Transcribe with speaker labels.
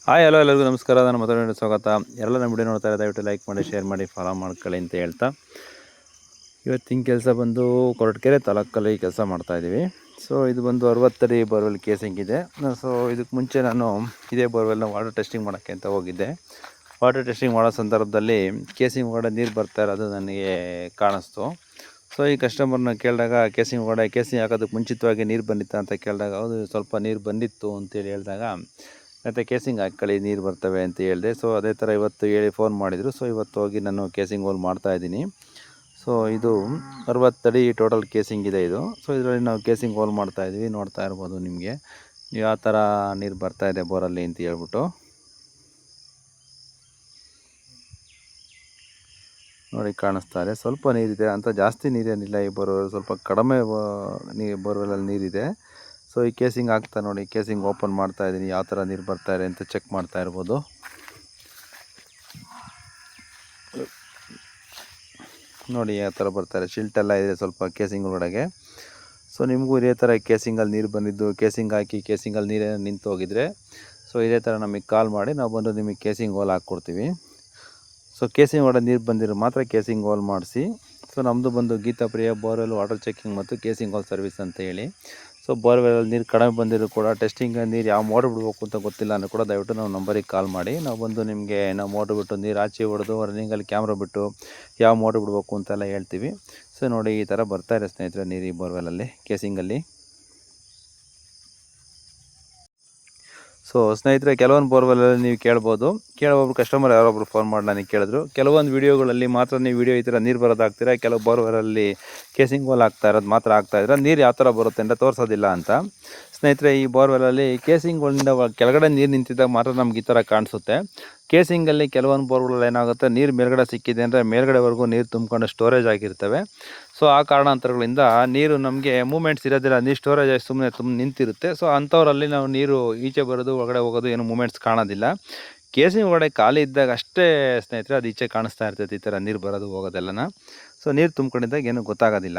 Speaker 1: Hi hello ಎಲ್ಲರಿಗೂ ನಮಸ್ಕಾರ. ನಾನು ಮೊದಲನೇ ಸ್ವಾಗತ. ಎಲ್ಲ ನಮ್ಮ ವಿಡಿಯೋ ನೋಡ್ತಾ ಇದ್ದಾರೆ, ದಯವಿಟ್ಟು ಲೈಕ್ ಮಾಡಿ, ಶೇರ್ ಮಾಡಿ, ಫಾಲೋ ಮಾಡ್ಕೊಳ್ಳಿ ಅಂತ ಹೇಳ್ತಾ, ಇವತ್ತಿನ ಕೆಲಸ ಬಂದು ಕೊರಟಗೆರೆ ತಾಲೂಕಲ್ಲಿ ಕೆಲಸ ಮಾಡ್ತಾಯಿದ್ದೀವಿ. ಸೊ ಇದು ಬಂದು 60 ಅಡಿ ಬೋರ್ವೆಲ್ ಕೇಸಿಂಗ್ ಇದೆ. ಸೊ ಇದಕ್ಕೆ ಮುಂಚೆ ನಾನು ಇದೇ ಬೋರ್ವೆಲ್ನ ವಾಟರ್ ಟೆಸ್ಟಿಂಗ್ ಮಾಡೋಕ್ಕೆ ಅಂತ ಹೋಗಿದ್ದೆ. ವಾಟರ್ ಟೆಸ್ಟಿಂಗ್ ಮಾಡೋ ಸಂದರ್ಭದಲ್ಲಿ ಕೇಸಿಂಗ್ ಒಳಗಡೆ ನೀರು ಬರ್ತಾ ಇರೋದು ನನಗೆ ಕಾಣಿಸ್ತು. ಸೊ ಈ ಕಸ್ಟಮರ್ನ ಕೇಳಿದಾಗ ಕೇಸಿಂಗ್ ಹಾಕೋದಕ್ಕೆ ಮುಂಚಿತವಾಗಿ ನೀರು ಬಂದಿತ್ತಾ ಅಂತ ಕೇಳಿದಾಗ ಹೌದು ಸ್ವಲ್ಪ ನೀರು ಬಂದಿತ್ತು ಅಂತೇಳಿ ಹೇಳಿದಾಗ, ಮತ್ತು ಕೇಸಿಂಗ್ ಹಾಕ್ಕೊಳ್ಳಿ ನೀರು ಬರ್ತವೆ ಅಂತ ಹೇಳಿದೆ. ಸೊ ಅದೇ ಥರ ಇವತ್ತು ಹೇಳಿ ಫೋನ್ ಮಾಡಿದರು. ಸೊ ಇವತ್ತು ಹೋಗಿ ನಾನು ಕೇಸಿಂಗ್ ಹೋಲ್ ಮಾಡ್ತಾಯಿದ್ದೀನಿ. ಸೊ ಇದು 60 ಅಡಿ ಟೋಟಲ್ ಕೇಸಿಂಗ್ ಇದೆ ಇದು. ಸೊ ಇದರಲ್ಲಿ ನಾವು ಕೇಸಿಂಗ್ ಹೋಲ್ ಮಾಡ್ತಾಯಿದ್ದೀವಿ. ನೋಡ್ತಾ ಇರ್ಬೋದು ನಿಮಗೆ ಯಾವ ಥರ ನೀರು ಬರ್ತಾಯಿದೆ ಬೋರಲ್ಲಿ ಅಂತ ಹೇಳ್ಬಿಟ್ಟು. ನೋಡಿ ಕಾಣಿಸ್ತಾ ಇದೆ, ಸ್ವಲ್ಪ ನೀರಿದೆ ಅಂತ, ಜಾಸ್ತಿ ನೀರೇನಿಲ್ಲ ಈ ಬೋರ್ವೆಲ್, ಸ್ವಲ್ಪ ಕಡಿಮೆ ಬೋರ್ವೆಲಲ್ಲಿ ನೀರಿದೆ. ಸೊ ಈ ಕೇಸಿಂಗ್ ಹಾಕ್ತಾ ನೋಡಿ, ಕೇಸಿಂಗ್ ಓಪನ್ ಮಾಡ್ತಾ ಇದ್ದೀನಿ, ಯಾವ ಥರ ನೀರು ಬರ್ತಾ ಇದೆ ಅಂತ ಚೆಕ್ ಮಾಡ್ತಾ ಇರ್ಬೋದು. ನೋಡಿ ಯಾವ ಥರ ಬರ್ತಾರೆ, ಶಿಲ್ಟೆಲ್ಲ ಇದೆ ಸ್ವಲ್ಪ ಕೇಸಿಂಗ್ ಒಳಗಡೆ. ಸೊ ನಿಮಗೂ ಇದೇ ಥರ ಕೇಸಿಂಗಲ್ಲಿ ನೀರು ಬಂದಿದ್ದು, ಕೇಸಿಂಗ್ ಹಾಕಿ ಕೇಸಿಂಗಲ್ಲಿ ನೀರೇನು ನಿಂತು ಹೋಗಿದ್ರೆ ಸೊ ಇದೇ ಥರ ನಮಗೆ ಕಾಲ್ ಮಾಡಿ ನಾವು ಬಂದು ನಿಮಗೆ ಕೇಸಿಂಗ್ ಹೋಲ್ ಹಾಕ್ಕೊಡ್ತೀವಿ. ಸೊ ಕೇಸಿಂಗ್ ಒಳಗಡೆ ನೀರು ಬಂದಿರೋ ಮಾತ್ರ ಕೇಸಿಂಗ್ ಹೋಲ್ ಮಾಡಿಸಿ. ಸೊ ನಮ್ಮದು ಬಂದು ಗೀತಾಪ್ರಿಯ ಬೋರ್ವೆಲ್ ವಾಟರ್ ಚೆಕಿಂಗ್ ಮತ್ತು ಕೇಸಿಂಗ್ ಹೋಲ್ ಸರ್ವಿಸ್ ಅಂತ ಹೇಳಿ. ಸೊ ಬೋರ್ವೆಲಲ್ಲಿ ನೀರು ಕಡಿಮೆ ಬಂದಿರೋ ಕೂಡ ಟೆಸ್ಟಿಂಗ್ ನೀರು ಯಾವ ಮೋಟ್ರ್ ಬಿಡಬೇಕು ಅಂತ ಗೊತ್ತಿಲ್ಲ ಅನ್ನೋ ಕೂಡ ದಯವಿಟ್ಟು ನಾವು ನಂಬರಿಗೆ ಕಾಲ್ ಮಾಡಿ, ನಾವು ಬಂದು ನಿಮಗೆ ನಾವು ಮೋಟ್ರ್ ಬಿಟ್ಟು ನೀರು ಆಚೆ ಹೊಡೆದು ರನ್ನಿಂಗಲ್ಲಿ ಕ್ಯಾಮ್ರಾ ಬಿಟ್ಟು ಯಾವ ಮೋಟ್ರ್ ಬಿಡಬೇಕು ಅಂತೆಲ್ಲ ಹೇಳ್ತೀವಿ. ಸೊ ನೋಡಿ ಈ ಥರ ಬರ್ತಾಯಿದೆ ಸ್ನೇಹಿತರೆ ನೀರು ಈ ಬೋರ್ವೆಲಲ್ಲಿ ಕೇಸಿಂಗಲ್ಲಿ. ಸೊ ಸ್ನೇಹಿತರೆ, ಕೆಲವೊಂದು ಬೋರ್ವೆಲಲ್ಲಿ ನೀವು ಕೇಳ್ಬೋದು, ಕೆಲವೊಬ್ರು ಕಸ್ಟಮರ್ ಯಾರೊಬ್ರು ಫೋನ್ ಮಾಡಿ ನನಗೆ ಕೇಳಿದ್ರು, ಕೆಲವೊಂದು ವೀಡಿಯೋಗಳಲ್ಲಿ ಮಾತ್ರ ನೀವು ವೀಡಿಯೋ ಈ ಥರ ನೀರು ಬರೋದು ಹಾಕ್ತೀರಾ, ಕೆಲವು ಬೋರ್ವೆಲಲ್ಲಿ ಕೇಸಿಂಗ್ ಹೋಲ್ ಹಾಕ್ತಾ ಇರೋದು ಮಾತ್ರ ಹಾಕ್ತಾಯಿದ್ರೆ ನೀರು ಯಾವ ಥರ ಬರುತ್ತೆ ಅಂತ ತೋರಿಸೋದಿಲ್ಲ ಅಂತ. ಸ್ನೇಹಿತರೆ, ಈ ಬೋರ್ವೆಲಲ್ಲಿ ಕೇಸಿಂಗ್ ಹೋಲಿಂದ ಕೆಳಗಡೆ ನೀರು ನಿಂತಿದ್ದಾಗ ಮಾತ್ರ ನಮ್ಗೆ ಈ ಥರ ಕಾಣಿಸುತ್ತೆ. ಕೇಸಿಂಗಲ್ಲಿ ಕೆಲವೊಂದು ಬೋರ್ಗಳಲ್ಲಿ ಏನಾಗುತ್ತೆ, ನೀರು ಮೇಲ್ಗಡೆ ಸಿಕ್ಕಿದೆ ಅಂದರೆ ಮೇಲ್ಗಡೆವರೆಗೂ ನೀರು ತುಂಬಿಕೊಂಡು ಸ್ಟೋರೇಜ್ ಆಗಿರ್ತವೆ. ಸೊ ಆ ಕಾರಣಾಂತರಗಳಿಂದ ನೀರು ನಮಗೆ ಮೂಮೆಂಟ್ಸ್ ಇರೋದಿಲ್ಲ, ನೀರು ಸ್ಟೋರೇಜ್ ಆಗಿ ಸುಮ್ಮನೆ ನಿಂತಿರುತ್ತೆ. ಸೊ ಅಂಥವರಲ್ಲಿ ನಾವು ನೀರು ಈಚೆ ಬರೋದು ಒಳಗಡೆ ಹೋಗೋದು ಏನು ಮೂಮೆಂಟ್ಸ್ ಕಾಣೋದಿಲ್ಲ. ಕೇಸಿಂಗ್ ಒಳಗಡೆ ಖಾಲಿ ಇದ್ದಾಗ ಅಷ್ಟೇ ಸ್ನೇಹಿತರೆ ಅದು ಈಚೆ ಕಾಣಿಸ್ತಾ ಇರ್ತೈತೆ ಈ ಥರ ನೀರು ಬರೋದು ಹೋಗೋದೆಲ್ಲನ. ಸೊ ನೀರು ತುಂಬ್ಕೊಂಡಿದ್ದಾಗ ಏನೂ ಗೊತ್ತಾಗೋದಿಲ್ಲ.